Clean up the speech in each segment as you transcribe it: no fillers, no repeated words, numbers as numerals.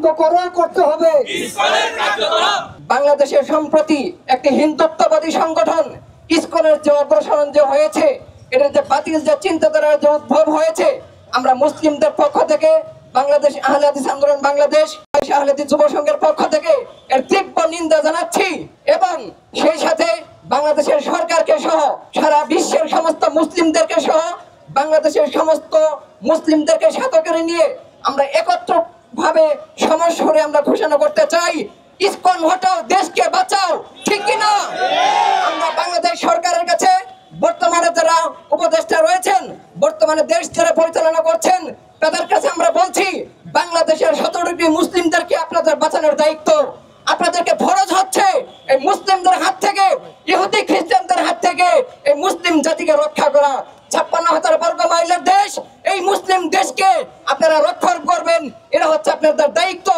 বন্ধ করতে হবে। বাংলাদেশের সম্প্রতি একটি হিন্দুত্ববাদী সংগঠন ইসকনের যে অগ্রসরণ যে হয়েছে, এটা যে বাতিল যে চিন্তাধারার যে উদ্ভব হয়েছে, আমরা মুসলিমদের পক্ষ থেকে বাংলাদেশ আহলে হাদিস আন্দোলন বাংলাদেশ আহলে হাদিস যুব সংঘের পক্ষ থেকে এর তীব্র নিন্দা জানাচ্ছি এবং সেই সাথে বাংলাদেশের সরকারকে সহ সারা বিশ্বের সমস্ত মুসলিমদেরকে সহ বাংলাদেশের সমস্ত মুসলিমদেরকে সাথে করে নিয়ে আমরা একত্র ভাবে সমস্বরে আমরা ঘোষণা করতে চাই, ইসকন হটাও, দেশকে বাঁচাও। ঠিক কিনা? আমরা বাংলাদেশ সরকারের কাছে বর্তমানে যারা উপদেষ্টা রয়েছেন, বর্তমানে দেশ যারা পরিচালনা করছেন, তাদের কাছে আমরা বলছি, বাংলাদেশের 17 কোটি মুসলিমদেরকে আপনাদের বাঁচানোর দায়িত্ব আপনাদেরকে ফরজ হচ্ছে। এই মুসলিমদের হাত থেকে, ইহুদি খ্রিস্টানদের হাত থেকে এই মুসলিম জাতিকে রক্ষা করা। 56,000 বর্গ মাইলের দেশ, এই মুসলিম দেশকে আপনারা রক্ষা করবেন, এটা হচ্ছে আপনাদের দায়িত্ব।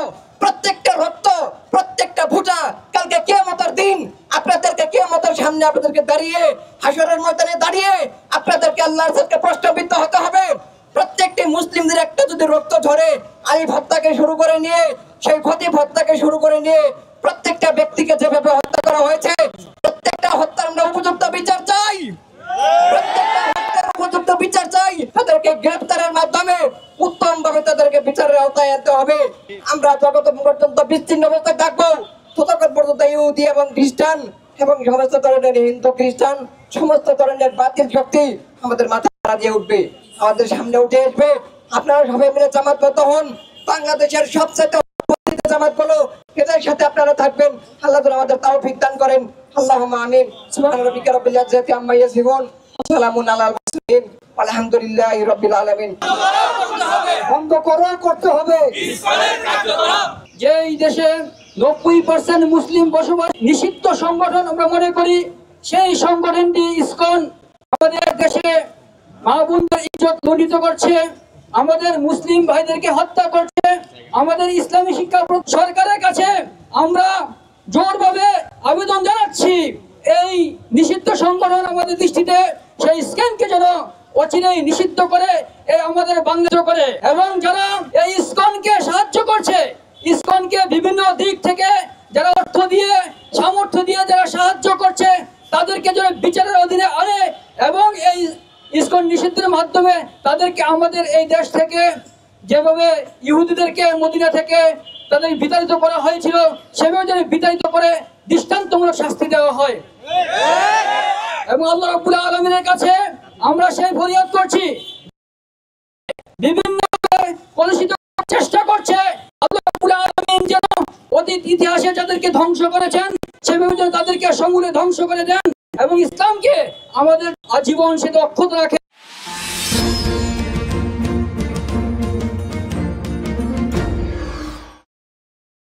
প্রত্যেকটা রক্ত, প্রত্যেকটা ভুটা কালকে কিয়ামতের দিন আপনাদেরকে কিয়ামতের সামনে আপনাদেরকে দাঁড়িয়ে, হাসরের ময়দানে দাঁড়িয়ে আপনাদেরকে আল্লাহর সাথে প্রশ্নবিদ্ধ হতে হবে। প্রত্যেকটি মুসলিমদের একটা যদি রক্ত ঝরে, আলিফ হত্যাকে শুরু করে নিয়ে সেই খতিব হত্যাকে শুরু করে নিয়ে প্রত্যেকটা ব্যক্তিকে যেভাবে হত্যা করা হয়েছে, প্রত্যেকটা হত্যার আমরা উপযুক্ত বিচার চাই। প্রত্যেকটা হত্যার উপযুক্ত বিচার চাই। তাদেরকে গ্রেফতারের মাধ্যমে উত্তম ভাবে তাদেরকে বিচারের আওতায় আনতে হবে। আমরা যতক্ষণ পর্যন্ত বিচ্ছিন্ন অবস্থায় থাকবো, ততক্ষণ পর্যন্ত ইহুদি এবং খ্রিস্টান এবং সমস্ত ধরনের হিন্দু খ্রিস্টান সমস্ত ধরনের বাতিল শক্তি আমাদের মাথা দিয়ে উঠবে, আমাদের সামনে উঠে আসবে। আপনারা সবাই মিলে জামাতবদ্ধ হন। বাংলাদেশের সবচেয়ে জামাত গুলো এদের সাথে আপনারা থাকবেন। আল্লাহ আমাদের তৌফিক দান করেন। আল্লাহুম্মা আমিন। সুবহান রাব্বিকা রাব্বিল ইজ্জাতি আম্মা ইয়াসিফুন, সালামুন আলাল মুরসালিন, আলহামদুলিল্লাহি রাব্বিল আলামিন। বন্ধ করতে হবে। যেই দেশে 90% মুসলিম বসবাস নিষিদ্ধ সংগঠন আমরা মনে করি, সেই সংগঠনটি ইসকন আমাদের দেশে মা বোনদের ইজ্জত লুণ্ঠিত করছে, আমাদের মুসলিম ভাইদেরকে হত্যা করছে। আমাদের ইসলামী শিক্ষা সরকারের কাছে আমরা জোরভাবে আবেদন জানাচ্ছি, এই নিষিদ্ধ সংগঠন আমাদের দৃষ্টিতে সেই ইসকনকে যেন অচিরেই নিষিদ্ধ করে আমাদের বাংলাদেশ করে, এবং যারা এই ইসকনকে সাহায্য করছে, ইসকনকে বিভিন্ন দিক থেকে যারা অর্থ দিয়ে, সামর্থ্য দিয়ে যারা সাহায্য করছে, তাদেরকে যেন বিচারের অধীনে আনে এবং এই ইসকন নিষিদ্ধের মাধ্যমে তাদেরকে আমাদের এই দেশ থেকে যেভাবে ইহুদিদেরকে মদিনা থেকে তাদের বিতাড়িত করা হয়েছিল, সেভাবে যেন বিতাড়িত করে দৃষ্টান্তমূলক শাস্তি দেওয়া হয়। এবং আল্লাহ রাব্বুল আলামিনের কাছে আমরা সেই ফরিয়াদ করছি, বিভিন্ন কলুষিত চেষ্টা করছে, আল্লাহ রাব্বুল আলামিন যেন অতীত ইতিহাসে যাদেরকে ধ্বংস করেছেন সেভাবে যেন তাদেরকে সমূলে ধ্বংস করে দেন এবং ইসলামকে আমাদের আজীবন সে অক্ষত রাখে।